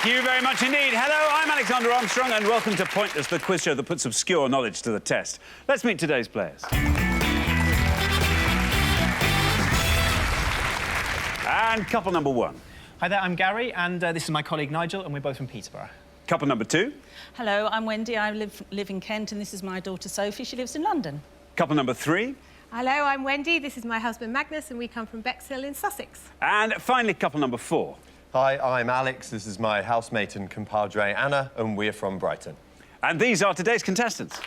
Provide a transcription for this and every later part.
Thank you very much indeed. Hello, I'm Alexander Armstrong, and welcome to Pointless, the quiz show that puts obscure knowledge to the test. Let's meet today's players. And couple number one. Hi there, I'm Gary, and this is my colleague Nigel, and we're both from Peterborough. Couple number two. Hello, I'm Wendy. I live in Kent, and this is my daughter Sophie. She lives in London. Couple number three. Hello, I'm Wendy. This is my husband Magnus, and we come from Bexhill in Sussex. And finally, couple number four. Hi, I'm Alex. This is my housemate and compadre Anna, and we're from Brighton. And these are today's contestants.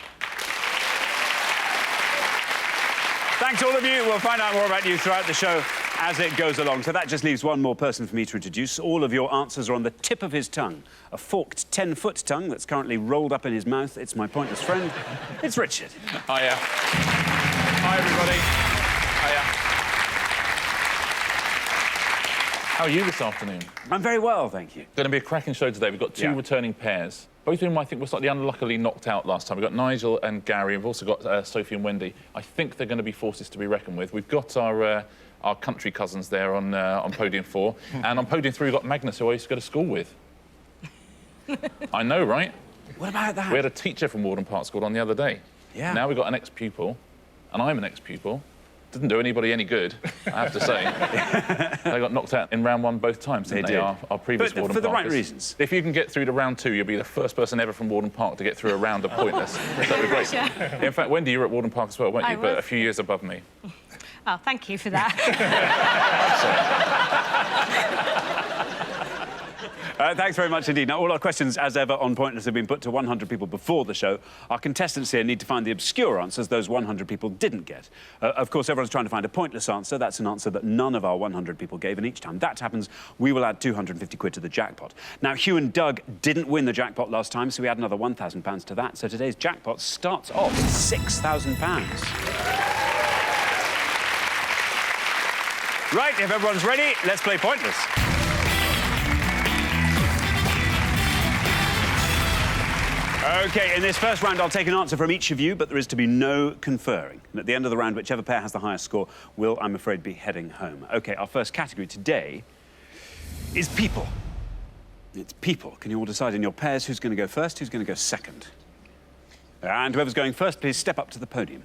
Thanks, all of you. We'll find out more about you throughout the show as it goes along. So that just leaves one more person for me to introduce. All of your answers are on the tip of his tongue. A forked 10-foot tongue that's currently rolled up in his mouth. It's my pointless friend. It's Richard. Hiya. Hi, everybody. Hiya. How are you this afternoon? I'm very well, thank you. Going to be a cracking show today. We've got two returning pairs. Both of whom I think were slightly unluckily knocked out last time. We've got Nigel and Gary. We've also got Sophie and Wendy. I think they're going to be forces to be reckoned with. We've got our country cousins there on podium 4. And on podium 3, we've got Magnus, who I used to go to school with. I know, right? What about that? We had a teacher from Warden Park School on the other day. Yeah. Now we've got an ex-pupil, and I'm an ex-pupil. Didn't do anybody any good, I have to say. They got knocked out in round 1 both times, didn't they? Our previous but Warden for the Parkers. right reasons. If you can get through to round 2, you'll be the first person ever from Warden Park to get through a round of Pointless. That'd be great. In fact, Wendy, you were at Warden Park as well, weren't you? But a few years above me. Oh, thank you for that. Thanks very much indeed. Now, all our questions, as ever, on Pointless have been put to 100 people before the show. Our contestants here need to find the obscure answers those 100 people didn't get. Of course, everyone's trying to find a pointless answer. That's an answer that none of our 100 people gave, and each time that happens, we will add 250 quid to the jackpot. Now, Hugh and Doug didn't win the jackpot last time, so we add another £1,000 to that. So today's jackpot starts off at £6,000. Right, if everyone's ready, let's play Pointless. OK, in this first round, I'll take an answer from each of you, but there is to be no conferring. And at the end of the round, whichever pair has the highest score will, I'm afraid, be heading home. OK, our first category today is people. It's people. Can you all decide in your pairs who's going to go first, who's going to go second? And whoever's going first, please step up to the podium.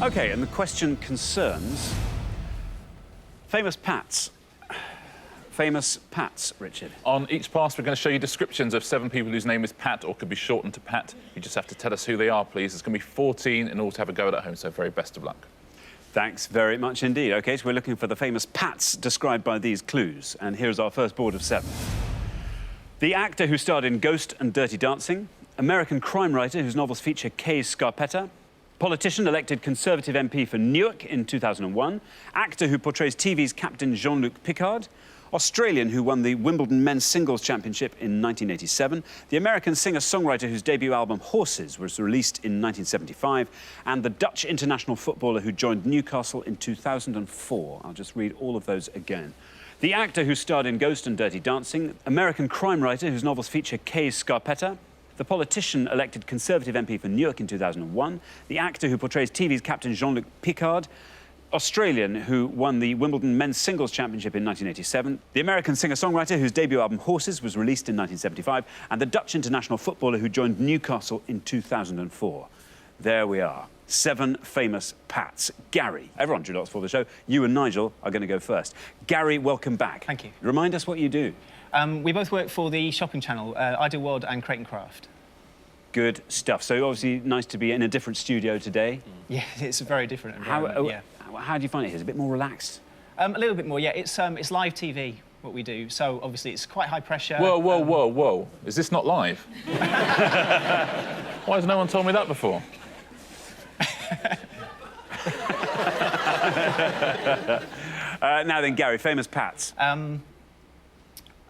OK, and the question concerns famous Pats. Famous Pats, Richard. On each pass, we're going to show you descriptions of 7 people whose name is Pat or could be shortened to Pat. You just have to tell us who they are, please. There's going to be 14 in all to have a go at home, so very best of luck. Thanks very much indeed. OK, so we're looking for the famous Pats described by these clues. And here's our first board of 7. The actor who starred in Ghost and Dirty Dancing, American crime writer whose novels feature Kay Scarpetta, politician elected Conservative MP for Newark in 2001, actor who portrays TV's Captain Jean-Luc Picard, Australian who won the Wimbledon Men's Singles Championship in 1987, the American singer-songwriter whose debut album Horses was released in 1975, and the Dutch international footballer who joined Newcastle in 2004. I'll just read all of those again. The actor who starred in Ghost and Dirty Dancing, American crime writer whose novels feature Kay Scarpetta, the politician elected Conservative MP for Newark in 2001, the actor who portrays TV's Captain Jean-Luc Picard, Australian who won the Wimbledon Men's Singles Championship in 1987, the American singer-songwriter whose debut album Horses was released in 1975, and the Dutch international footballer who joined Newcastle in 2004. There we are. 7 famous Pats. Gary, everyone drew lots for the show. You and Nigel are going to go first. Gary, welcome back. Thank you. Remind us what you do. We both work for the shopping channel, Ideal World and Crate & Craft. Good stuff. So obviously nice to be in a different studio today. Yeah, it's a very different environment. How do you find it here? Is it a bit more relaxed? A little bit more, yeah. It's live TV, what we do. So obviously it's quite high pressure. Whoa, whoa, whoa, whoa. Is this not live? Why has no one told me that before? Now then, Gary, famous Pats.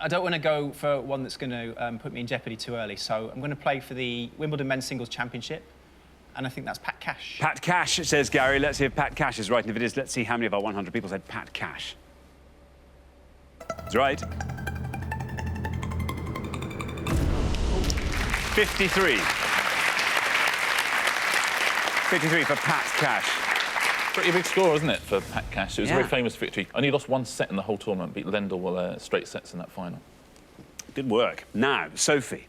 I don't want to go for one that's going to put me in jeopardy too early, so I'm going to play for the Wimbledon Men's Singles Championship, and I think that's Pat Cash. Pat Cash, says Gary. Let's see if Pat Cash is right, and if it is, let's see how many of our 100 people said Pat Cash. That's right. 53. 53 for Pat Cash. Pretty big score, isn't it, for Pat Cash? It was a Yeah. very famous victory. Only lost one set in the whole tournament, beat Lendl straight sets in that final. Good work. Now, Sophie.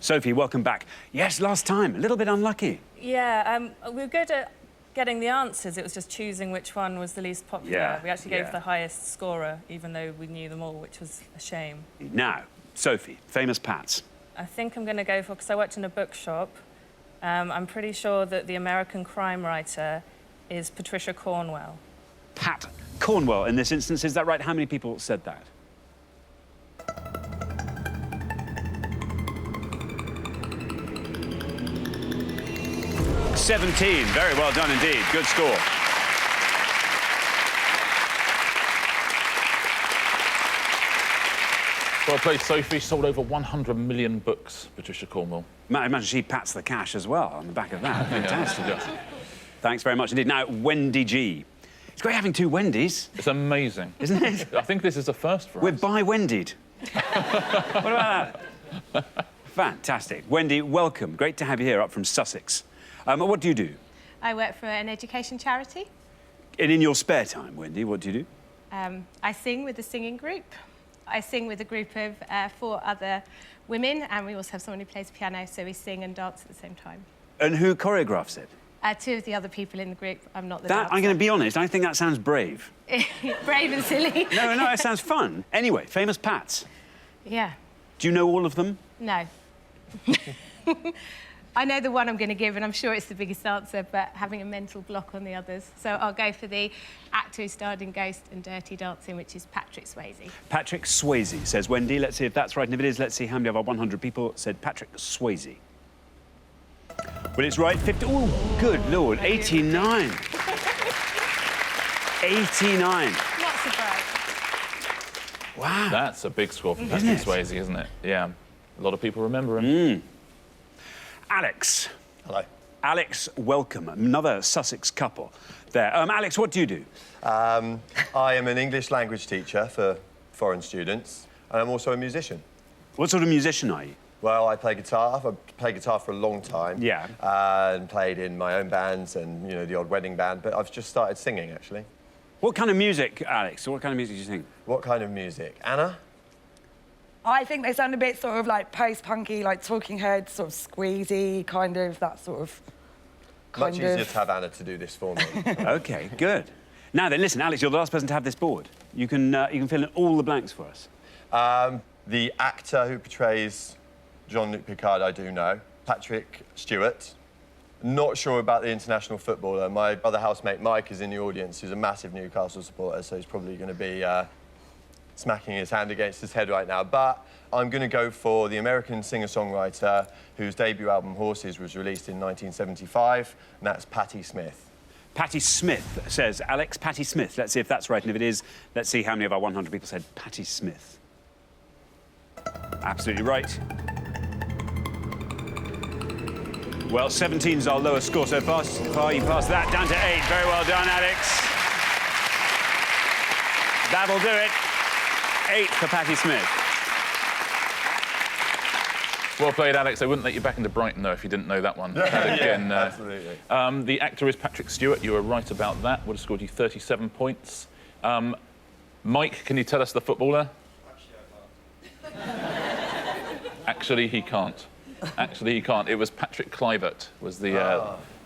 Sophie, welcome back. Yes, last time, a little bit unlucky. Yeah, we were good at getting the answers. It was just choosing which one was the least popular. Yeah, We actually gave yeah. the highest scorer, even though we knew them all, which was a shame. Now, Sophie, famous Pats. I think I'm going to go for, because I worked in a bookshop, I'm pretty sure that the American crime writer is Patricia Cornwell. Pat Cornwell in this instance, is that right? How many people said that? "17." Very well done indeed. Good score. Well played, Sophie. Sold over 100 million books, Patricia Cornwell. I imagine she pats the cash as well on the back of that. Fantastic. Yeah. Thanks very much indeed. Now, Wendy G. It's great having two Wendys, It's amazing. isn't it? I think this is a first for We're us. bi-Wendied. What about that? Fantastic. Wendy, welcome. Great to have you here up from Sussex. What do you do? I work for an education charity. And in your spare time, Wendy, what do you do? I sing with a singing group. I sing with a group of 4 other women, and we also have someone who plays piano, so we sing and dance at the same time. And who choreographs it? 2 of the other people in the group, I'm not the That, I'm going to dancer. be honest, I think that sounds brave. Brave and silly. No, it sounds fun. Anyway, famous Pats. Yeah, Do you know all of them? no. I know the one I'm going to give, and I'm sure it's the biggest answer, but having a mental block on the others. So I'll go for the actor who starred in Ghost and Dirty Dancing, which is Patrick Swayze. Patrick Swayze, says Wendy. Let's see if that's right. And if it is, let's see how many of our 100 people said Patrick Swayze. Well, it's right. 50. Oh, good Lord. 89. 89. Not surprised. Wow. That's a big score for Isn't Patrick it? Swayze, isn't it? Yeah. A lot of people remember him. Alex. Hello. Alex, welcome. Another Sussex couple there. Alex, what do you do? I am an English language teacher for foreign students, and I'm also a musician. What sort of musician are you? Well, I play guitar. I've played guitar for a long time. Yeah. And played in my own bands and, you know, the odd wedding band, but I've just started singing, actually. What kind of music, Alex? What kind of music do you sing? What kind of music? Anna? I think they sound a bit sort of like post-punky, like Talking Heads, sort of squeezy, kind of, that sort of... Much easier to have Anna to do this for me. OK, good. Now then, listen, Alex, you're the last person to have this board. You can fill in all the blanks for us. The actor who portrays Jean-Luc Picard, I do know. Patrick Stewart. Not sure about the international footballer. My other housemate, Mike, is in the audience, who's a massive Newcastle supporter, so he's probably going to be smacking his hand against his head right now. But I'm going to go for the American singer-songwriter whose debut album, Horses, was released in 1975, and that's Patti Smith. Patti Smith, says Alex. Patti Smith. Let's see if that's right. And if it is, let's see how many of our 100 people said Patti Smith. Absolutely right. Well, 17's our lowest score so far. You passed that down to 8. Very well done, Alex. That'll do it. 8 for Patti Smith. Well played, Alex. I wouldn't let you back into Brighton, though, if you didn't know that one. Again, absolutely. The actor is Patrick Stewart. You were right about that. Would have scored you 37 points. Mike, can you tell us the footballer? Actually, he can't. Actually, he can't. It was Patrick Kluivert was the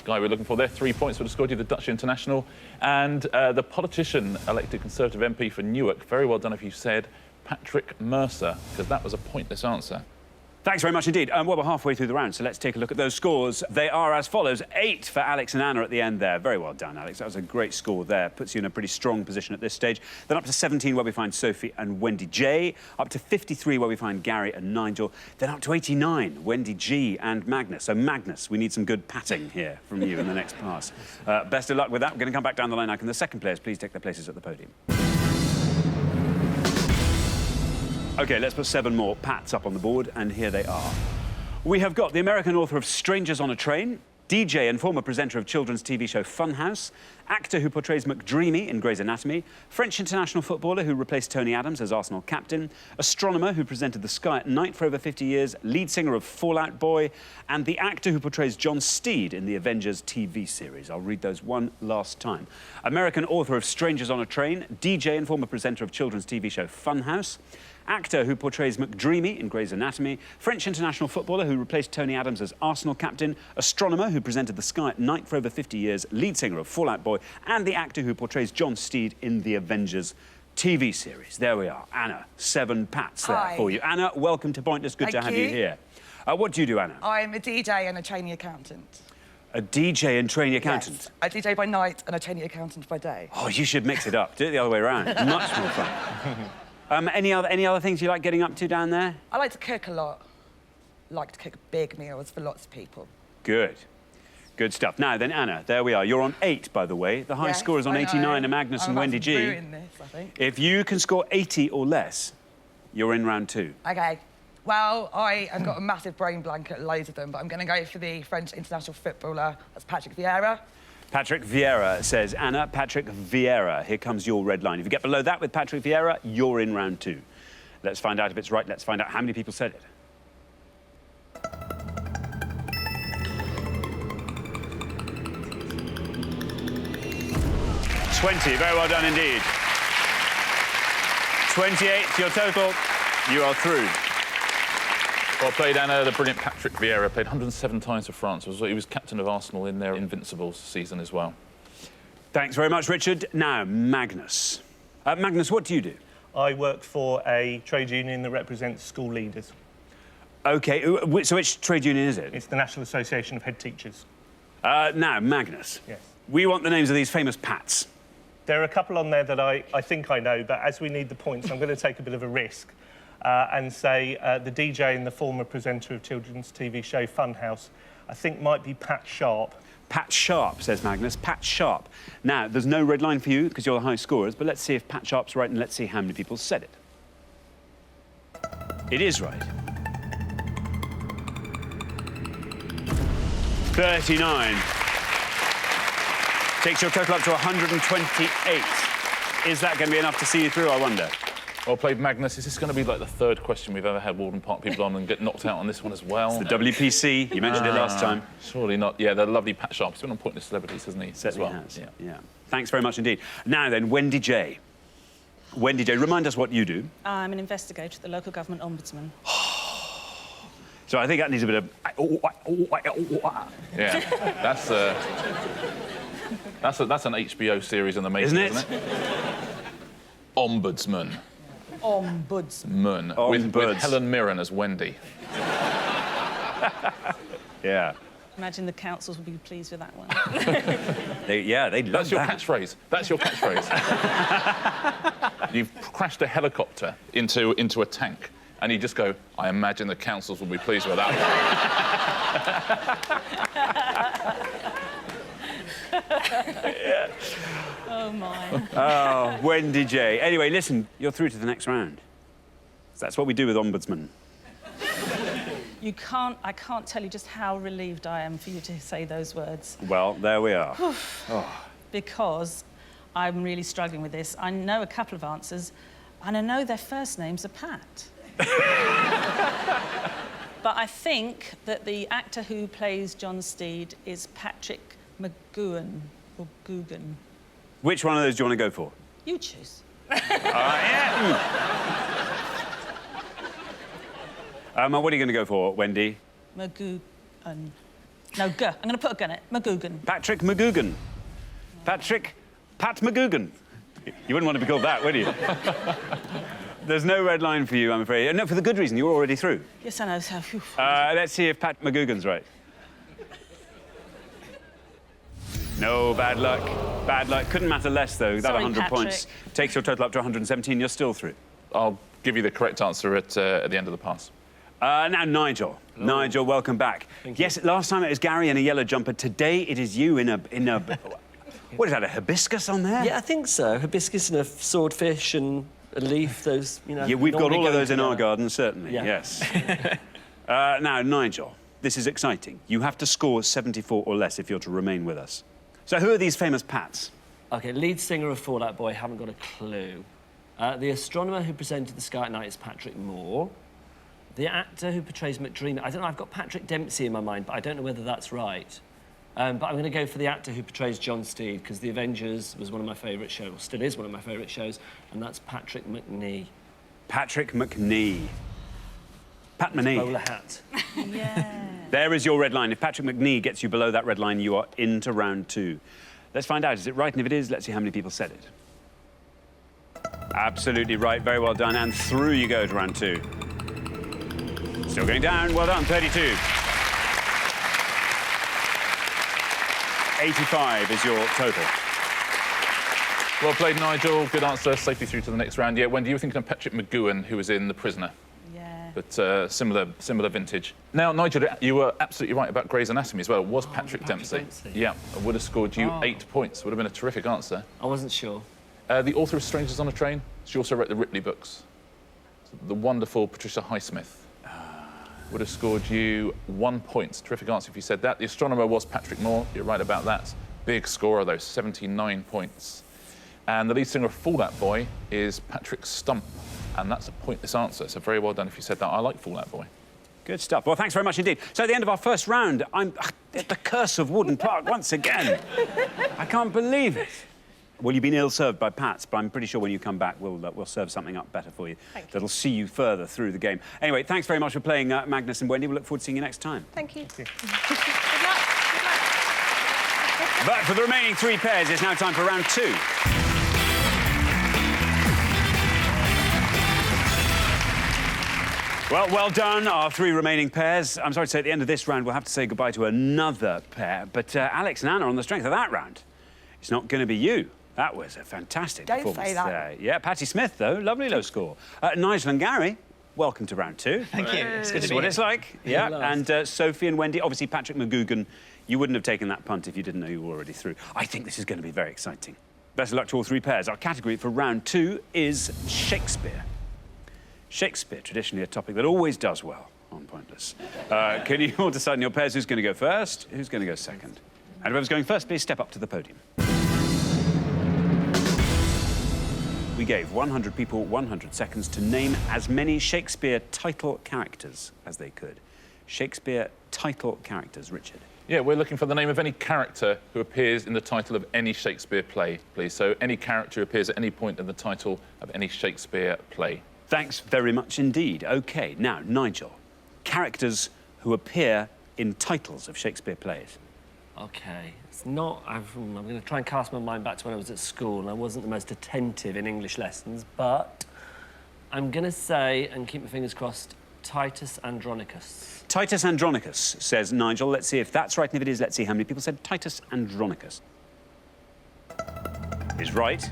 guy we're looking for there. 3 points would have scored you the Dutch international. And the politician, elected Conservative MP for Newark, very well done if you said Patrick Mercer, because that was a pointless answer. Thanks very much indeed. Well, we're halfway through the round, so let's take a look at those scores. They are as follows. 8 for Alex and Anna at the end there. Very well done, Alex. That was a great score there. Puts you in a pretty strong position at this stage. Then up to 17, where we find Sophie and Wendy J. Up to 53, where we find Gary and Nigel. Then up to 89, Wendy G and Magnus. So, Magnus, we need some good patting here from you in the next pass. Best of luck with that. We're going to come back down the line now. Can the second players please take their places at the podium? OK, let's put 7 more Pats up on the board, and here they are. We have got the American author of Strangers on a Train, DJ and former presenter of children's TV show Funhouse, actor who portrays McDreamy in Grey's Anatomy, French international footballer who replaced Tony Adams as Arsenal captain, astronomer who presented the sky at night for over 50 years, lead singer of Fall Out Boy, and the actor who portrays John Steed in the Avengers TV series. I'll read those one last time. American author of Strangers on a Train, DJ and former presenter of children's TV show Funhouse, actor who portrays McDreamy in Grey's Anatomy, French international footballer who replaced Tony Adams as Arsenal captain, astronomer who presented the sky at night for over 50 years, lead singer of Fall Out Boy, and the actor who portrays John Steed in the Avengers TV series. There we are. Anna, 7 pats there Hi. for you. Anna, welcome to Pointless. Good to have you here. What do you do, Anna? I'm a DJ and a trainee accountant. A DJ and trainee accountant? Yes, I DJ by night and a trainee accountant by day. Oh, you should mix it up. Do it the other way around. Much more fun. Any other things you like getting up to down there? I like to cook a lot. Like to cook big meals for lots of people. Good. Good stuff. Now then, Anna, there we are. You're on 8, by the way. The high Yes, score is on I 89 know. and Magnus I'm and about Wendy to G. ruin this, I think. If you can score 80 or less, you're in round 2. OK. Well, I have got a massive brain blank at loads of them, but I'm going to go for the French international footballer. That's Patrick Vieira. Patrick Vieira says, Anna, Patrick Vieira. Here comes your red line. If you get below that with Patrick Vieira, you're in round 2. Let's find out if it's right. Let's find out how many people said it. 20. Very well done indeed. 28, your total. You are through. Well played, Anna. The brilliant Patrick Vieira played 107 times for France. He was captain of Arsenal in their Invincibles season as well. Thanks very much, Richard. Now, Magnus. Magnus, what do you do? I work for a trade union that represents school leaders. OK, so which trade union is it? It's the National Association of Head Teachers. Now, Magnus. Yes. We want the names of these famous Pats. There are a couple on there that I think I know, but as we need the points, I'm going to take a bit of a risk and say the DJ and the former presenter of children's TV show Funhouse, I think might be Pat Sharp. Pat Sharp, says Magnus. Pat Sharp. Now, there's no red line for you because you're the high scorers, but let's see if Pat Sharp's right and let's see how many people said it. It is right. 39. Takes your total up to 128. Is that going to be enough to see you through, I wonder? Well played, Magnus. Is this going to be like the 3rd question we've ever had Walden Park people on and get knocked out on this one as well? It's the WPC. You mentioned it last time. Surely not. Yeah, the lovely Pat Sharp. He's been on Pointless Celebrities, hasn't he? Certainly as well. has. Yeah. Thanks very much indeed. Now then, Wendy J. Wendy J, remind us what you do. I'm an investigator at the local government ombudsman. So I think that needs a bit of... Yeah, that's an HBO series in the making, isn't it? Ombudsman. Ombudsman. With Helen Mirren as Wendy. Yeah. Imagine the councils will be pleased with that one. They'd love That's your that. catchphrase. That's your catchphrase. You've crashed a helicopter into a tank, and you just go, I imagine the councils will be pleased with that. Yeah. Oh, my. Oh, Wendy J. Anyway, listen, you're through to the next round. That's what we do with ombudsmen. I can't tell you just how relieved I am for you to say those words. Well, there we are. Because I'm really struggling with this. I know a couple of answers, and I know their first names are Pat. But I think that the actor who plays John Steed is Patrick McGoohan, or Googan. Which one of those do you want to go for? You choose. What are you going to go for, Wendy? McGoogan. No, G. I'm going to put a gun in it. McGoogan. Patrick McGoogan. Pat McGoogan. You wouldn't want to be called that, would you? There's no red line for you, I'm afraid. No, for the good reason. You're already through. Yes, I know. So, let's see if Pat McGoogan's right. No, bad luck. Bad luck. Couldn't matter less, though. That Sorry, 100 Patrick. points takes your total up to 117. You're still through. I'll give you the correct answer at the end of the pass. Now, Nigel. Hello. Nigel, welcome back. Yes, last time it was Gary in a yellow jumper. Today it is you in a... What is that, a hibiscus on there? Yeah, I think so. Hibiscus and a swordfish and a leaf, those, you know... Yeah, we've got all of those in our together. garden, certainly, Yeah. yes. Now, Nigel, this is exciting. You have to score 74 or less if you're to remain with us. So who are these famous Pats? OK, lead singer of Fall Out Boy, haven't got a clue. The astronomer who presented the sky at night is Patrick Moore. The actor who portrays McDreamy, I don't know, I've got Patrick Dempsey in my mind, but I don't know whether that's right. But I'm going to go for the actor who portrays John Steed, because The Avengers was one of my favourite shows, or still is one of my favourite shows, and that's Patrick Macnee. Patrick Macnee. Pat Macnee. Bowler hat. Yeah. There is your red line. If Patrick Macnee gets you below that red line, you are into round 2. Let's find out, is it right? And if it is, let's see how many people said it. Absolutely right, very well done. And through you go to round 2. Still going down, well done, 32. 85 is your total. Well played, Nigel. Good answer, safely through to the next round. Yeah, Wendy, you were thinking of Patrick McGowan, who was in The Prisoner. Yeah. But similar vintage. Now, Nigel, you were absolutely right about Grey's Anatomy as well. It was Patrick Dempsey. Yeah, I would have scored you 8 points. Would have been a terrific answer. I wasn't sure. The author of Strangers on a Train. She also wrote the Ripley books. The wonderful Patricia Highsmith. Would have scored you 1 point. Terrific answer if you said that. The astronomer was Patrick Moore. You're right about that. Big scorer, though, 79 points. And the lead singer of Fall Out Boy is Patrick Stump. And that's a pointless answer, so very well done if you said that. I like Fall Out Boy. Good stuff. Well, thanks very much indeed. So at the end of our first round, I'm at the curse of Wooden Park once again. I can't believe it. Well, you've been ill-served by Pats, but I'm pretty sure when you come back, we'll serve something up better for you. That'll see you further through the game. Anyway, thanks very much for playing, Magnus and Wendy. We'll look forward to seeing you next time. Thank you. Good luck. But for the remaining 3 pairs, it's now time for round 2. Well done, our 3 remaining pairs. I'm sorry to say, at the end of this round, we'll have to say goodbye to another pair. But Alex and Anna, on the strength of that round, it's not going to be you. That was a fantastic performance say that. there. Yeah, Patti Smith, though, lovely low score. Nigel and Gary, welcome to round 2. Thank you. It's good This to is be what here. it's like. Yeah, and Sophie and Wendy, obviously Patrick McGoogan, you wouldn't have taken that punt if you didn't know you were already through. I think this is going to be very exciting. Best of luck to all 3 pairs. Our category for round 2 is Shakespeare. Shakespeare, traditionally a topic that always does well on Pointless. Can you all decide in your pairs who's going to go first, who's going to go second? And whoever's going first, please step up to the podium. We gave 100 people 100 seconds to name as many Shakespeare title characters as they could. Shakespeare title characters, Richard. Yeah, we're looking for the name of any character who appears in the title of any Shakespeare play, please. So any character who appears at any point in the title of any Shakespeare play. Thanks very much indeed. OK, now, Nigel, characters who appear in titles of Shakespeare plays. OK, it's not... I'm going to try and cast my mind back to when I was at school and I wasn't the most attentive in English lessons, but I'm going to say, and keep my fingers crossed, Titus Andronicus. Titus Andronicus, says Nigel. Let's see if that's right, and if it is, let's see how many people said Titus Andronicus. Is right.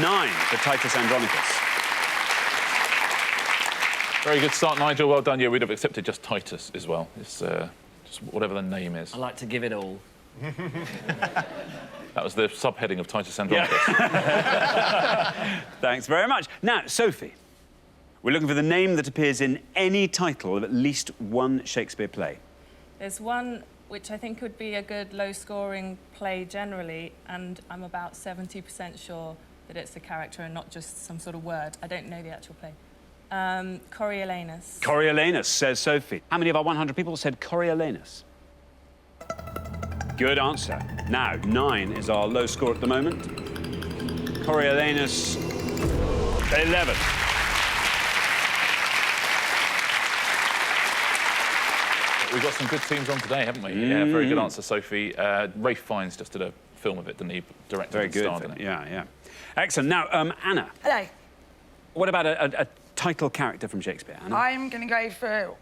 Nine for Titus Andronicus. Very good start, Nigel. Well done. Yeah, we'd have accepted just Titus as well. It's just whatever the name is. I like to give it all. That was the subheading of Titus Andronicus. Yeah. Thanks very much. Now, Sophie, we're looking for the name that appears in any title of at least one Shakespeare play. There's one which I think would be a good low-scoring play generally, and I'm about 70% sure that it's a character and not just some sort of word. I don't know the actual play. Coriolanus. Coriolanus, says Sophie. How many of our 100 people said Coriolanus? Good answer. Now, 9 is our low score at the moment. Coriolanus, 11. We've got some good teams on today, haven't we? Yeah, very good answer, Sophie. Ralph Fiennes just did a film of it, didn't he? Directed Very and good. starred in it. Yeah. Excellent. Now, Anna. Hello. What about a title character from Shakespeare, Anna? I'm going to go for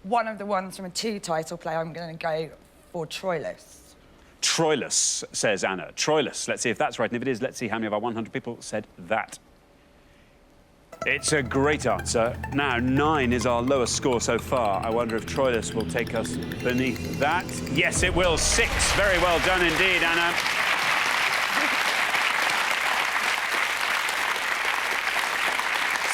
one of the ones from a 2-title play. I'm going to go for Troilus. Troilus, says Anna. Troilus. Let's see if that's right. And if it is, let's see how many of our 100 people said that. It's a great answer. Now, 9 is our lowest score so far. I wonder if Troilus will take us beneath that. Yes, it will. 6. Very well done indeed, Anna.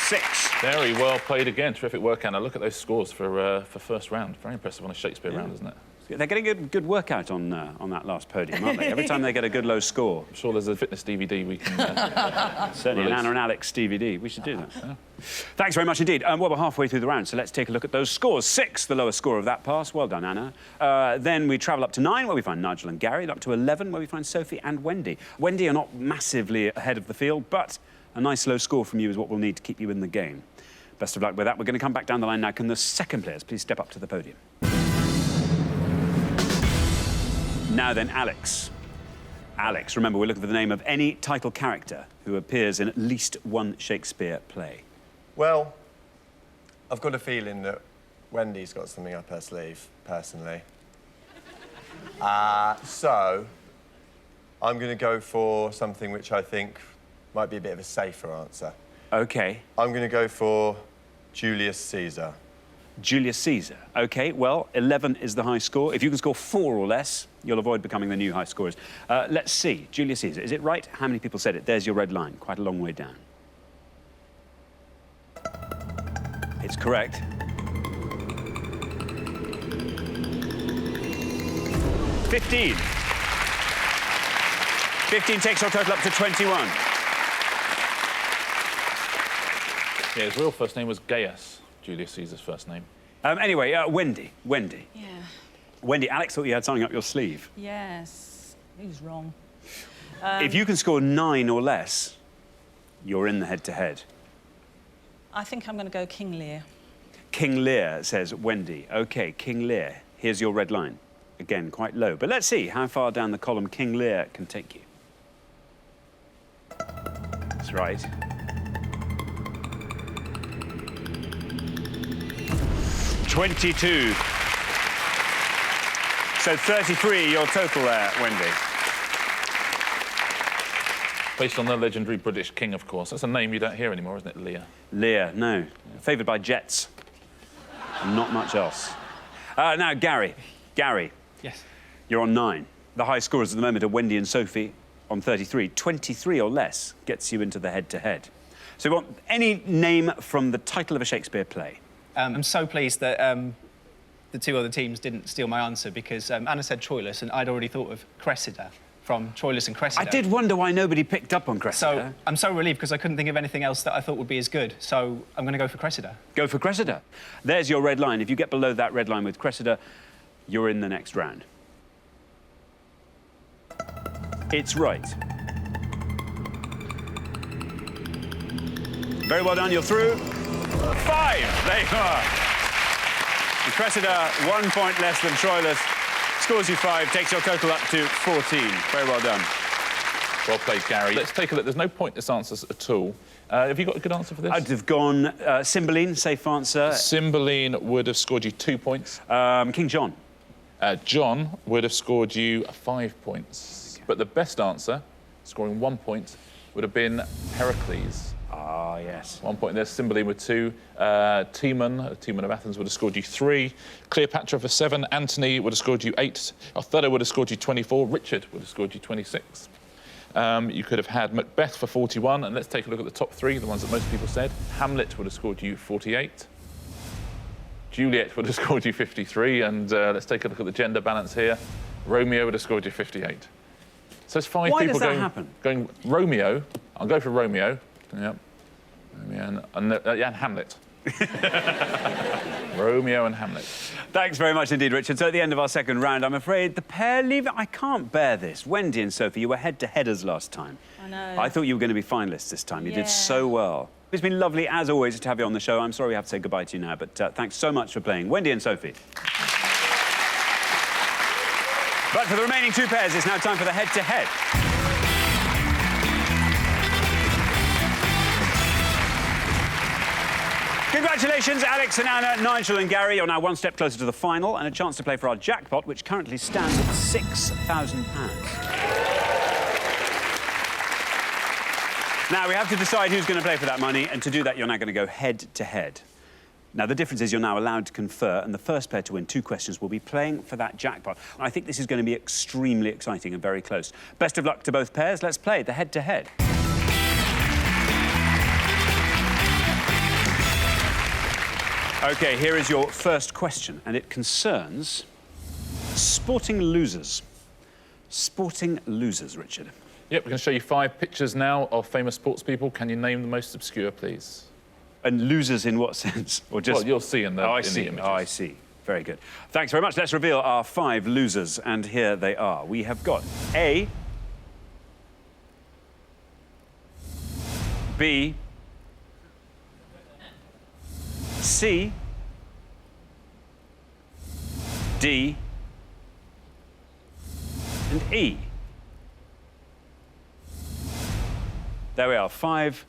6. Very well played again. Terrific work, Anna. Look at those scores for first round. Very impressive on a Shakespeare round, isn't it? They're getting a good workout on that last podium, aren't they? Every time they get a good low score. I'm sure there's a fitness DVD we can... Certainly, an Anna and Alex DVD. We should do that. Yeah. Thanks very much indeed. Well, we're halfway through the round, so let's take a look at those scores. 6, the lowest score of that pass. Well done, Anna. Then we travel up to 9, where we find Nigel and Gary, up to 11, where we find Sophie and Wendy. Wendy are not massively ahead of the field, but a nice low score from you is what we'll need to keep you in the game. Best of luck with that. We're going to come back down the line now. Can the second players please step up to the podium? Now then, Alex. Alex, remember, we're looking for the name of any title character who appears in at least one Shakespeare play. Well, I've got a feeling that Wendy's got something up her sleeve, personally. So, I'm going to go for something which I think might be a bit of a safer answer. OK. I'm going to go for Julius Caesar. Julius Caesar. OK, well, 11 is the high score. If you can score 4 or less, you'll avoid becoming the new high scorers. Let's see. Julius Caesar. Is it right? How many people said it? There's your red line. Quite a long way down. It's correct. 15. 15 takes your total up to 21. Yeah, his real first name was Gaius, Julius Caesar's first name. Anyway, Wendy. Yeah. Wendy, Alex thought you had something up your sleeve. Yes. Who's wrong? If you can score 9 or less, you're in the head-to-head. I think I'm going to go King Lear. King Lear, says Wendy. OK, King Lear. Here's your red line. Again, quite low. But let's see how far down the column King Lear can take you. That's right. 22. So 33, your total there, Wendy. Based on the legendary British king, of course. That's a name you don't hear anymore, isn't it, Lear? Lear, no. Favoured by jets. Not much else. Now, Gary. Gary. Yes. You're on 9. The high scorers at the moment are Wendy and Sophie on 33. 23 or less gets you into the head-to-head. So we want any name from the title of a Shakespeare play. I'm so pleased that the two other teams didn't steal my answer because Anna said Troilus and I'd already thought of Cressida from Troilus and Cressida. I did wonder why nobody picked up on Cressida. So I'm so relieved because I couldn't think of anything else that I thought would be as good. So I'm going to go for Cressida. Go for Cressida. There's your red line. If you get below that red line with Cressida, you're in the next round. It's right. Very well done, you're through. 5, there you are. And Cressida, 1 point less than Troilus. Scores you 5, takes your total up to 14. Very well done. Well played, Gary. Let's take a look. There's no pointless answers at all. Have you got a good answer for this? I'd have gone Cymbeline, safe answer. Cymbeline would have scored you 2 points. King John. John would have scored you 5 points. Okay. But the best answer, scoring 1 point, would have been Heracles. Ah, yes. 1 point there. Cymbeline with 2. Timon of Athens would have scored you 3. Cleopatra for 7. Antony would have scored you 8. Othello would have scored you 24. Richard would have scored you 26. You could have had Macbeth for 41. And let's take a look at the top 3, the ones that most people said. Hamlet would have scored you 48. Juliet would have scored you 53. And let's take a look at the gender balance here. Romeo would have scored you 58. So it's 5 Why people does that happen? going Romeo. I'll go for Romeo. Yep. And Hamlet. Romeo and Hamlet. Thanks very much indeed, Richard. So at the end of our second round, I'm afraid the pair leave it. I can't bear this. Wendy and Sophie, you were head-to-headers last time. I know. I thought you were going to be finalists this time. You did so well. It's been lovely, as always, to have you on the show. I'm sorry we have to say goodbye to you now, but thanks so much for playing. Wendy and Sophie. But for the remaining 2 pairs, it's now time for the head-to-head. Congratulations, Alex and Anna, Nigel and Gary. You're now 1 step closer to the final and a chance to play for our jackpot, which currently stands at £6,000. Now, we have to decide who's going to play for that money, and to do that, you're now going to go head-to-head. Now, the difference is you're now allowed to confer, and the first pair to win 2 questions will be playing for that jackpot. I think this is going to be extremely exciting and very close. Best of luck to both pairs. Let's play the head-to-head. OK, here is your first question, and it concerns sporting losers. Sporting losers, Richard. Yep, we're going to show you 5 pictures now of famous sports people. Can you name the most obscure, please? And losers in what sense? Or just... Well, you'll see in the, I in see. the images. Oh, I see. Very good. Thanks very much. Let's reveal our 5 losers, and here they are. We have got A, B, C, D, and E. There we are, 5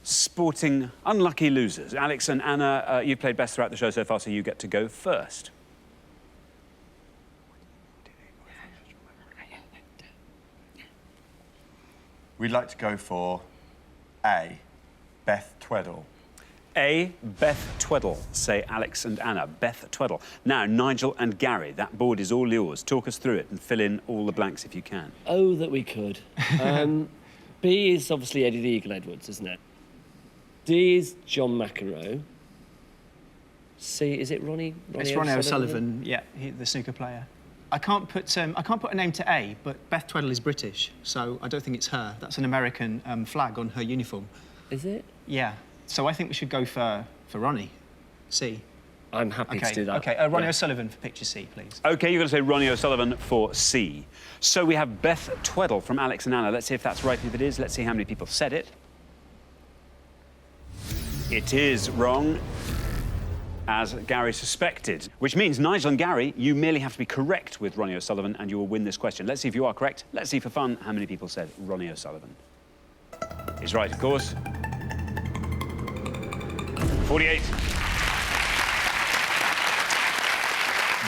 sporting unlucky losers. Alex and Anna, you've played best throughout the show so far, so you get to go first. We'd like to go for A, Beth Tweddle. A, Beth Tweddle, say Alex and Anna. Beth Tweddle. Now, Nigel and Gary, that board is all yours. Talk us through it and fill in all the blanks if you can. Oh, that we could. B is obviously Eddie the Eagle Edwards, isn't it? D is John McEnroe. C, is it Ronnie? It's Ronnie O'Sullivan, yeah, the snooker player. I can't put a name to A, but Beth Tweddle is British, so I don't think it's her. That's an American flag on her uniform. Is it? Yeah. So I think we should go for Ronnie. C. I'm happy to do that. OK, Ronnie O'Sullivan for picture C, please. OK, you're going to say Ronnie O'Sullivan for C. So we have Beth Tweddle from Alex and Anna. Let's see if that's right. If it is, let's see how many people said it. It is wrong, as Gary suspected. Which means, Nigel and Gary, you merely have to be correct with Ronnie O'Sullivan and you will win this question. Let's see if you are correct. Let's see for fun how many people said Ronnie O'Sullivan. He's right, of course. 48.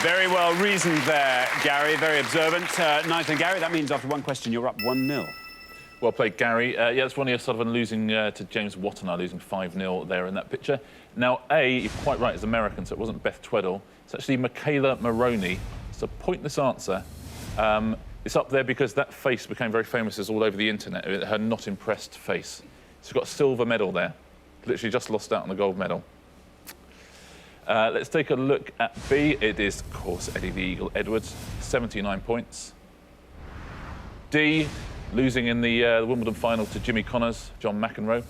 Very well reasoned there, Gary. Very observant. Nigel and Gary, that means after one question, you're up 1-0. Well played, Gary. Yeah, it's Ronnie O'Sullivan losing to James Wattenaar, losing 5-0 there in that picture. Now, A, you're quite right, it's American, so it wasn't Beth Tweddle. It's actually Michaela Maroney. It's a pointless answer. It's up there because that face became very famous as all over the internet, her not impressed face. She's got a silver medal there. Literally just lost out on the gold medal. Let's take a look at B. It is, of course, Eddie the Eagle Edwards, 79 points. D, losing in the Wimbledon final to Jimmy Connors, John McEnroe, would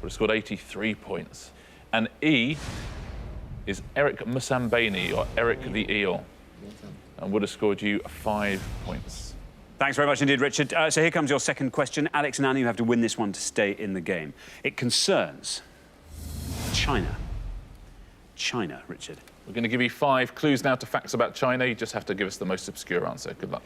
have scored 83 points. And E is Eric Musambani, or Eric the Eel, and would have scored you 5 points. Thanks very much indeed, Richard. So here comes your second question. Alex and Anna, you have to win this one to stay in the game. It concerns China. China, Richard. We're going to give you 5 clues now to facts about China. You just have to give us the most obscure answer. Good luck.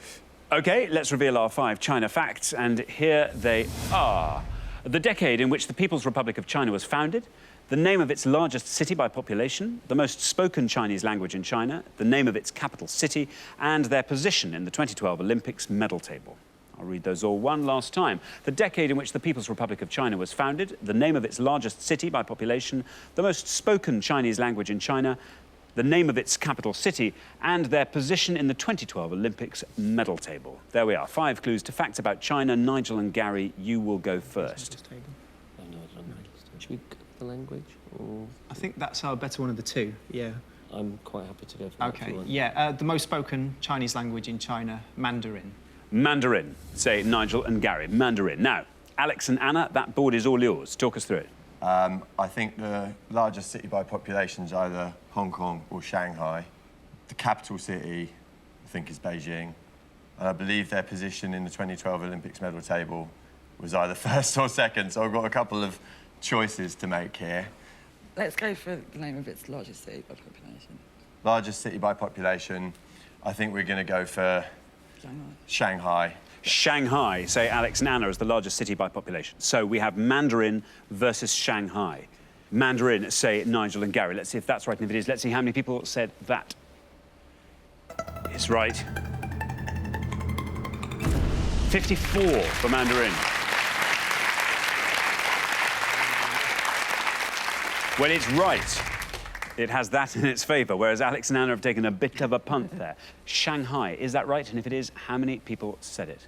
OK, let's reveal our 5 China facts, and here they are. The decade in which the People's Republic of China was founded, the name of its largest city by population, the most spoken Chinese language in China, the name of its capital city, and their position in the 2012 Olympics medal table. I'll read those all one last time. The decade in which the People's Republic of China was founded, the name of its largest city by population, the most spoken Chinese language in China, the name of its capital city, and their position in the 2012 Olympics medal table. There we are, 5 clues to facts about China. Nigel and Gary, you will go first. Should we go for the language? Or... I think that's our better one of the 2, yeah. I'm quite happy to go for that. OK, yeah, the most spoken Chinese language in China, Mandarin. Mandarin, say Nigel and Gary. Mandarin. Now, Alex and Anna, that board is all yours. Talk us through it. I think the largest city by population is either Hong Kong or Shanghai. The capital city, I think, is Beijing. And I believe their position in the 2012 Olympics medal table was either first or second, so I've got a couple of choices to make here. Let's go for the name of its largest city by population. Largest city by population, I think we're going to go for Shanghai. Shanghai, say Alex and Anna, is the largest city by population. So we have Mandarin versus Shanghai. Mandarin, say Nigel and Gary. Let's see if that's right, and if it is, let's see how many people said that is right. 54 for Mandarin. Well, it's right. It has that in its favour, whereas Alex and Anna have taken a bit of a punt there. Shanghai, is that right? And if it is, how many people said it?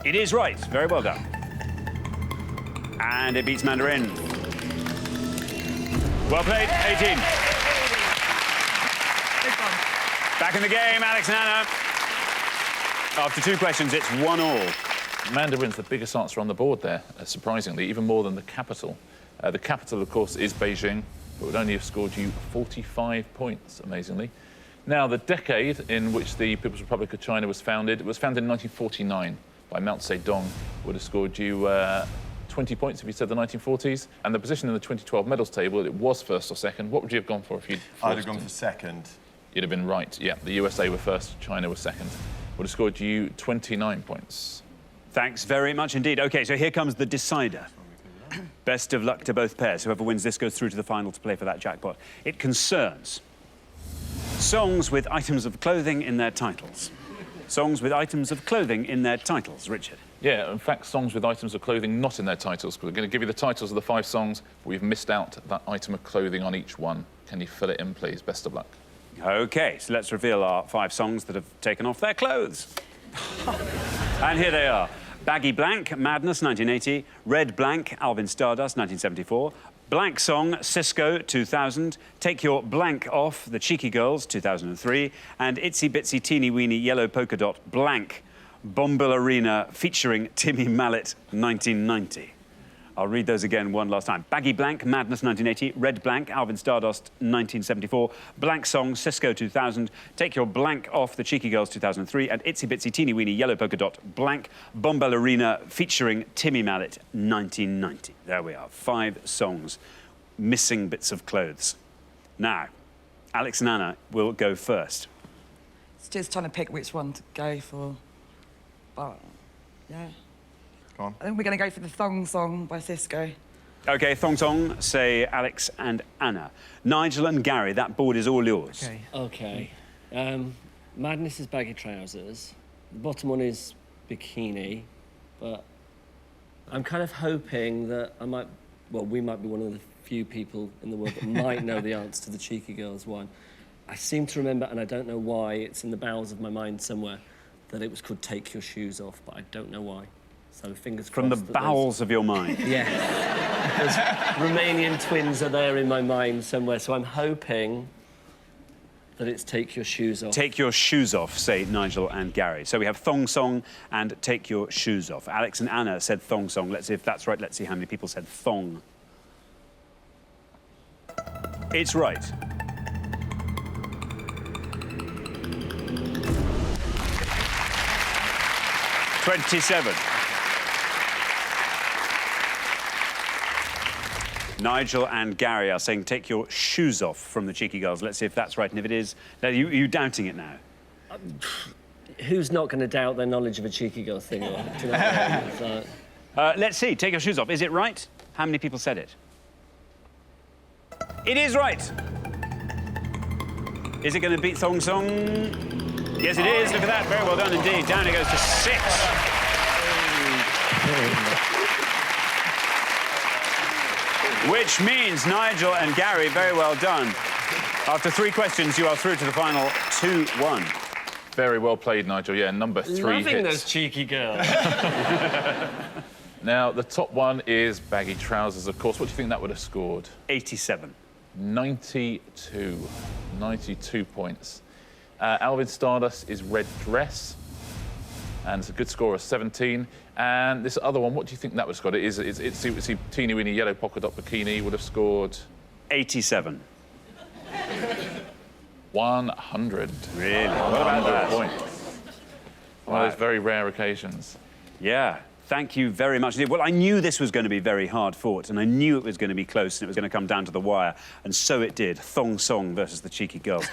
It is right. Very well done. And it beats Mandarin. Well played, 18. Back in the game, Alex and Anna. After 2 questions, it's 1-1. Mandarin's the biggest answer on the board there, surprisingly, even more than the capital. The capital, of course, is Beijing, but would only have scored you 45 points, amazingly. Now, the decade in which the People's Republic of China was founded in 1949 by Mao Zedong, would have scored you 20 points if you said the 1940s. And the position in the 2012 medals table, it was first or second. What would you have gone for if you'd... I'd have gone for second. You'd have been right, yeah. The USA were first, China was second. Would have scored you 29 points. Thanks very much indeed. OK, so here comes the decider. Best of luck to both pairs. Whoever wins this goes through to the final to play for that jackpot. It concerns songs with items of clothing in their titles. Songs with items of clothing in their titles. Richard. Yeah, in fact, songs with items of clothing not in their titles. We're going to give you the titles of the 5 songs, but we've missed out that item of clothing on each one. Can you fill it in, please? Best of luck. OK, so let's reveal our 5 songs that have taken off their clothes. And here they are. Baggy Blank, Madness, 1980. Red Blank, Alvin Stardust, 1974. Blank Song, Cisco, 2000. Take Your Blank Off, The Cheeky Girls, 2003. And Itsy Bitsy Teeny Weeny Yellow Polka Dot Blank, Bomballerina, featuring Timmy Mallet, 1990. I'll read those again one last time. Baggy Blank, Madness, 1980. Red Blank, Alvin Stardust, 1974. Blank Song, Cisco, 2000. Take Your Blank Off, The Cheeky Girls, 2003. And Itsy Bitsy Teeny Weeny Yellow Polka Dot Blank, Bomballerina, featuring Timmy Mallet, 1990. There we are, 5 songs, missing bits of clothes. Now, Alex and Anna will go first. It's just trying to pick which one to go for. But, yeah. Go on. I think we're going to go for the Thong Song by Cisco. OK, Thong Song, say Alex and Anna. Nigel and Gary, that board is all yours. OK. Madness is baggy trousers. The bottom one is bikini, but I'm kind of hoping that we might be one of the few people in the world that might know the answer to the Cheeky Girls one. I seem to remember, and I don't know why, it's in the bowels of my mind somewhere, that it was called Take Your Shoes Off, but I don't know why. So fingers crossed. From the bowels of your mind? Yeah. Those Romanian twins are there in my mind somewhere, so I'm hoping that it's Take Your Shoes Off. Take Your Shoes Off, say Nigel and Gary. So we have Thong Song and Take Your Shoes Off. Alex and Anna said Thong Song. Let's see if that's right. Let's see how many people said Thong. It's right. '27. Nigel and Gary are saying take your shoes off from the Cheeky Girls. Let's see if that's right. And if it is, are you doubting it now? Who's not going to doubt their knowledge of a Cheeky Girls thing? Do you know what I mean? Let's see. Take your shoes off. Is it right? How many people said it? It is right. Is it going to beat Thong Song? Yes, it is. Look at that. Very well done indeed. Down it goes to 6. Which means, Nigel and Gary, very well done. After 3 questions, you are through to the final 2-1. Very well played, Nigel. Yeah, number 3 Loving hits. those cheeky girls. Now, the top one is baggy trousers, of course. What do you think that would have scored? 87. 92. 92 points. Alvin Stardust is red dress. And it's a good score of 17. And this other one, what do you think that would have scored? It's teeny weeny yellow polka dot bikini would have scored 87. 100. Really? What about that? Points. One of those very rare occasions. Yeah. Thank you very much indeed. Well, I knew this was going to be very hard fought, and I knew it was going to be close, and it was going to come down to the wire, and so it did. Thong Song versus the Cheeky Girls.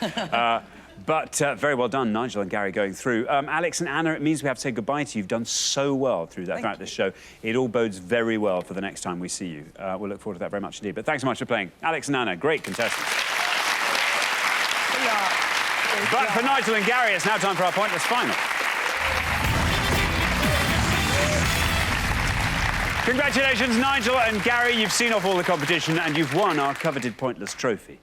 But very well done, Nigel and Gary, going through. Alex and Anna, it means we have to say goodbye to you. You've done so well throughout this show. It all bodes very well for the next time we see you. We'll look forward to that very much indeed. But thanks so much for playing. Alex and Anna, great contestants. But for Nigel and Gary, it's now time for our pointless final. Congratulations, Nigel and Gary. You've seen off all the competition and you've won our coveted Pointless trophy.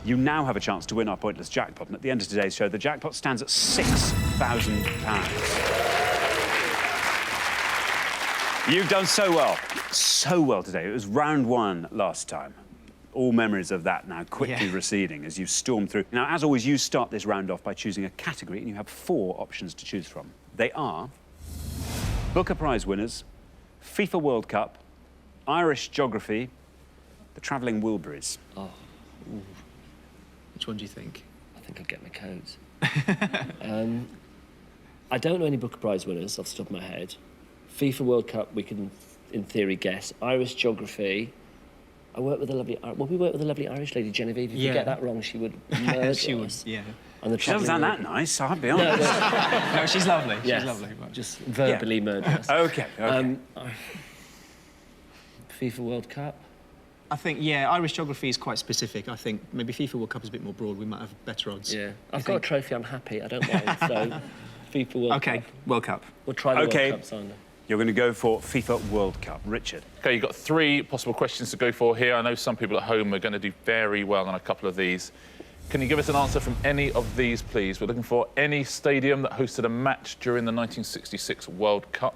You now have a chance to win our Pointless jackpot, and at the end of today's show, the jackpot stands at £6,000. You've done so well today. It was round 1 last time. All memories of that now quickly receding as you storm through. Now, as always, you start this round off by choosing a category, and you have 4 options to choose from. They are Booker Prize winners, FIFA World Cup, Irish geography, the Travelling Wilburys. Oh. Ooh. Which one do you think? I think I'd get my codes. I don't know any Booker Prize winners off the top of my head. FIFA World Cup, we can, in theory, guess. Irish geography. I work with a lovely... Well, we work with a lovely Irish lady, Genevieve. If you get that wrong, she would murder She would, us. yeah. And the She doesn't sound that nice, I'll be honest. No, she's lovely. Yes. She's lovely. But... Just verbally murder us. OK. FIFA World Cup. I think, yeah, Irish geography is quite specific. I think maybe FIFA World Cup is a bit more broad. We might have better odds. Yeah. I've got a trophy, I'm happy. I don't mind. So, FIFA World Cup. OK, World Cup. We'll try the World Cup, Simon. You're going to go for FIFA World Cup. Richard. OK, you've got 3 possible questions to go for here. I know some people at home are going to do very well on a couple of these. Can you give us an answer from any of these, please? We're looking for any stadium that hosted a match during the 1966 World Cup.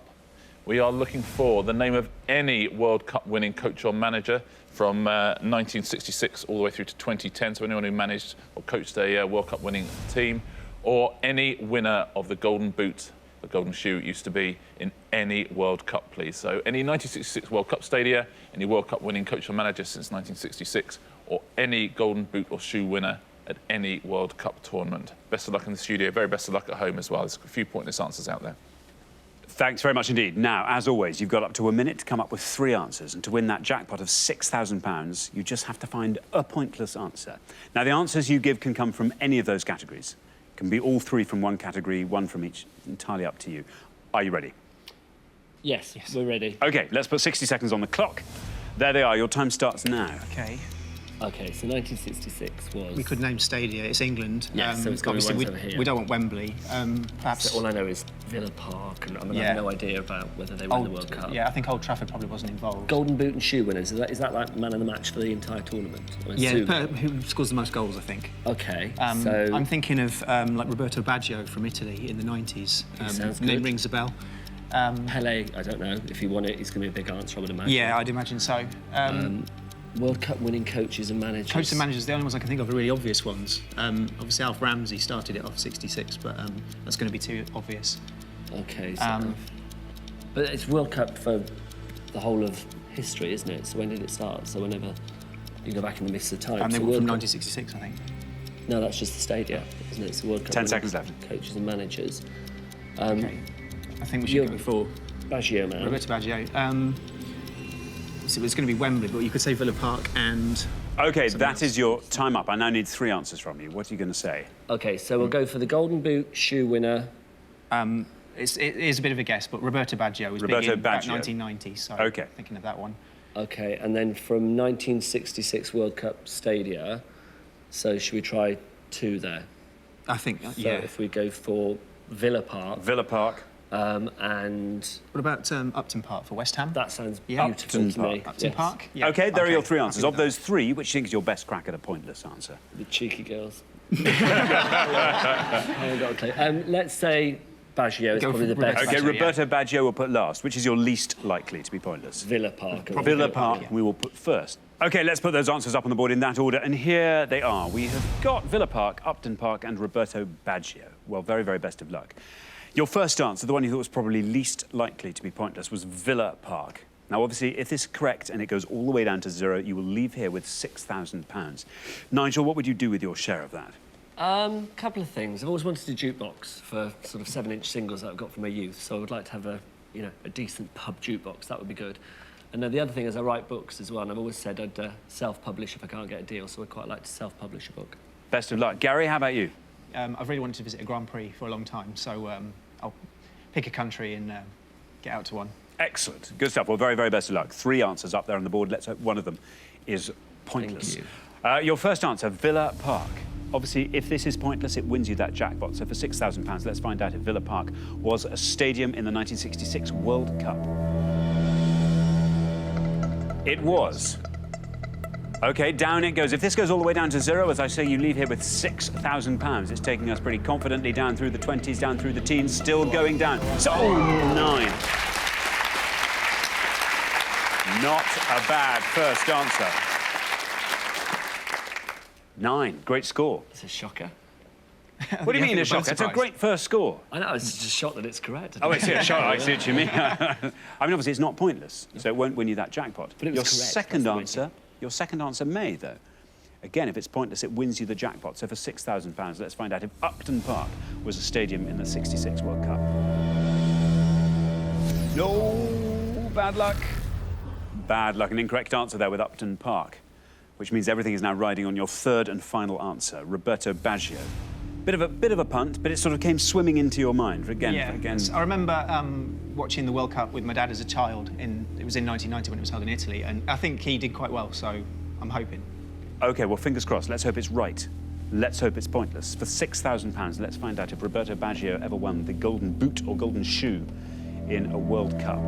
We are looking for the name of any World Cup winning coach or manager from 1966 all the way through to 2010, so anyone who managed or coached a World Cup winning team, or any winner of the Golden Boot, the Golden Shoe it used to be, in any World Cup, please. So any 1966 World Cup stadia, any World Cup winning coach or manager since 1966, or any Golden Boot or Shoe winner at any World Cup tournament. Best of luck in the studio, very best of luck at home as well. There's a few pointless answers out there. Thanks very much indeed. Now, as always, you've got up to a minute to come up with 3 answers, and to win that jackpot of £6,000, you just have to find a pointless answer. Now, the answers you give can come from any of those categories. It can be all 3 from one category, 1 from each, entirely up to you. Are you ready? Yes, we're ready. OK, let's put 60 seconds on the clock. There they are. Your time starts now. OK. OK, so 1966 was... We could name stadia. It's England. Yes, so it's got to be obviously over here. we don't want Wembley. Perhaps... So all I know is Villa Park, and I have no idea about whether they win the World Cup. Yeah, I think Old Trafford probably wasn't involved. Golden Boot and Shoe winners, is that like man of the match for the entire tournament? Who scores the most goals, I think. OK, so... I'm thinking of like Roberto Baggio from Italy in the 90s. Sounds good. Name rings a bell. Pele, I don't know. If he won it, he's going to be a big answer, I would imagine. Yeah, I'd imagine so. World Cup winning coaches and managers. Coaches and managers, the only ones I can think of are really obvious ones. Obviously, Alf Ramsey started it off 66, but that's going to be too obvious. OK, so... but it's World Cup for the whole of history, isn't it? So when did it start? So whenever you go back in the mists of time. And they so were from Cup... 1966, I think. No, that's just the stadia, isn't it? It's the World Cup 10 seconds left. Coaches and managers. OK. I think we should go for... Baggio, man. Roberto Baggio. So it's going to be Wembley, but you could say Villa Park and... OK, that is your time up. I now need 3 answers from you. What are you going to say? OK, so we'll go for the Golden Boot, Shoe winner. It is a bit of a guess, but Roberto Baggio was big in about 1990, so thinking of that one. OK, and then from 1966 World Cup stadia, so should we try 2 there? I think, so if we go for Villa Park. Villa Park. And... What about Upton Park for West Ham? That sounds beautiful to me. Upton Park? Yeah. OK, there are your 3 answers. Of those 3, which do you think is your best crack at a pointless answer? The cheeky girls. I haven't got a clue. Let's say Baggio is probably the best. OK, Roberto Baggio will put last. Which is your least likely to be pointless? Villa Park. Villa Park we will put first. OK, let's put those answers up on the board in that order. And here they are. We have got Villa Park, Upton Park and Roberto Baggio. Well, very, very best of luck. Your first answer, the one you thought was probably least likely to be pointless, was Villa Park. Now, obviously, if this is correct and it goes all the way down to 0, you will leave here with £6,000. Nigel, what would you do with your share of that? Couple of things. I've always wanted a jukebox for sort of 7-inch singles that I've got from my youth, so I would like to have a decent pub jukebox. That would be good. And then the other thing is I write books as well, and I've always said I'd self-publish if I can't get a deal, so I'd quite like to self-publish a book. Best of luck. Gary, how about you? I've really wanted to visit a Grand Prix for a long time, so I'll pick a country and get out to one. Excellent. Good stuff. Well, very, very best of luck. 3 answers up there on the board. Let's hope one of them is pointless. Thank you. Your first answer, Villa Park. Obviously, if this is pointless, it wins you that jackpot. So for £6,000, let's find out if Villa Park was a stadium in the 1966 World Cup. It was. OK, down it goes. If this goes all the way down to 0, as I say, you leave here with £6,000. It's taking us pretty confidently down through the 20s, down through the teens, still going down. So, 9. Not a bad first answer. 9. Great score. It's a shocker. What do you mean a shocker? It's a great first score. I know, it's just shocked that it's correct. Oh, I see a shock. I see what you mean. I mean, obviously, it's not pointless, so it won't win you that jackpot. But it was correct. Your second answer may, though. Again, if it's pointless, it wins you the jackpot. So for £6,000, let's find out if Upton Park was a stadium in the '66 World Cup. No, bad luck. Bad luck. An incorrect answer there with Upton Park, which means everything is now riding on your third and final answer, Roberto Baggio. Bit of a punt, but it sort of came swimming into your mind again. Yeah, I remember watching the World Cup with my dad as a child. It was in 1990 when it was held in Italy, and I think he did quite well. So I'm hoping. OK, well, fingers crossed. Let's hope it's right. Let's hope it's pointless. For £6,000, let's find out if Roberto Baggio ever won the Golden Boot or Golden Shoe in a World Cup.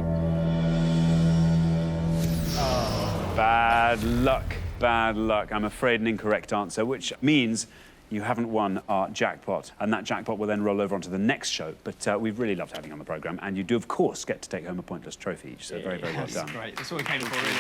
Oh. Bad luck. Bad luck. I'm afraid an incorrect answer, which means you haven't won our jackpot, and that jackpot will then roll over onto the next show. But we've really loved having you on the programme, and you do, of course, get to take home a pointless trophy each, so very, very well done. That's great. That's what we came for, really.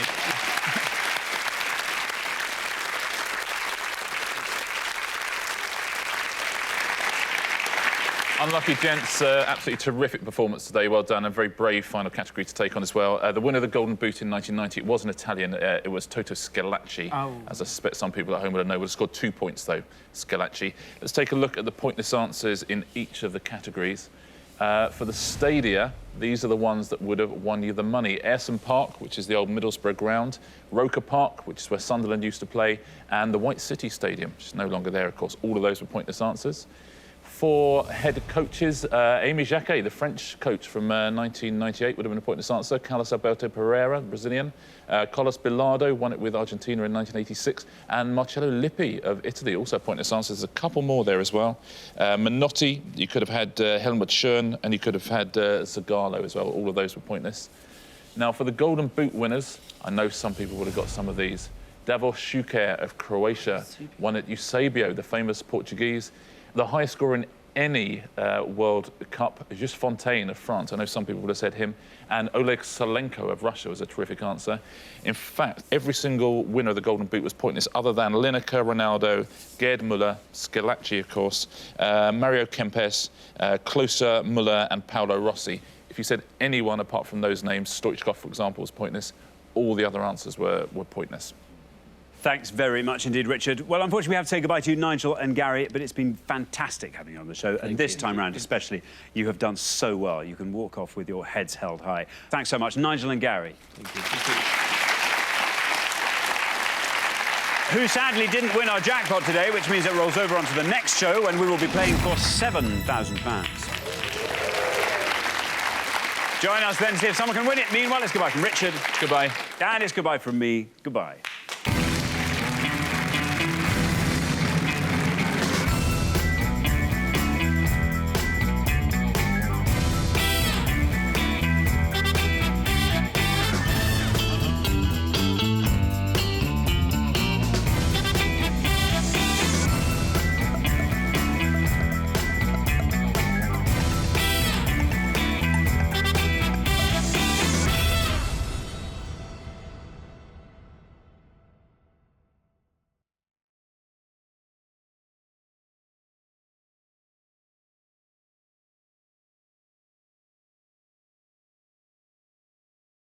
Unlucky gents, absolutely terrific performance today. Well done. A very brave final category to take on as well. The winner of the Golden Boot in 1990, it wasn't Italian. It was Toto Schillaci. Oh. As I suspect some people at home would have known. Would have scored 2 points, though, Schillaci. Let's take a look at the pointless answers in each of the categories. For the stadia, these are the ones that would have won you the money. Ayresome Park, which is the old Middlesbrough ground, Roker Park, which is where Sunderland used to play, and the White City Stadium, which is no longer there, of course. All of those were pointless answers. For head coaches, Aimé Jacquet, the French coach from 1998, would have been a pointless answer. Carlos Alberto Pereira, the Brazilian. Carlos Bilardo won it with Argentina in 1986. And Marcello Lippi of Italy, also a pointless answer. There's a couple more there as well. Menotti, you could have had Helmut Schön, and you could have had Zagallo as well. All of those were pointless. Now, for the Golden Boot winners, I know some people would have got some of these. Davor Šuker of Croatia won at Eusebio, the famous Portuguese. The highest scorer in any World Cup is just Fontaine of France. I know some people would have said him. And Oleg Solenko of Russia was a terrific answer. In fact, every single winner of the Golden Boot was pointless, other than Lineker, Ronaldo, Gerd Müller, Schillaci, of course, Mario Kempes, Klose, Müller, and Paolo Rossi. If you said anyone apart from those names, Stoichkov, for example, was pointless. All the other answers were pointless. Thanks very much indeed, Richard. Well, unfortunately, we have to say goodbye to you, Nigel and Gary, but it's been fantastic having you on the show. And this time round, especially, you have done so well. You can walk off with your heads held high. Thanks so much, Nigel and Gary. Thank you. Thank you. Who sadly didn't win our jackpot today, which means it rolls over onto the next show when we will be playing for £7,000. Join us then to see if someone can win it. Meanwhile, it's goodbye from Richard. Goodbye. And it's goodbye from me. Goodbye.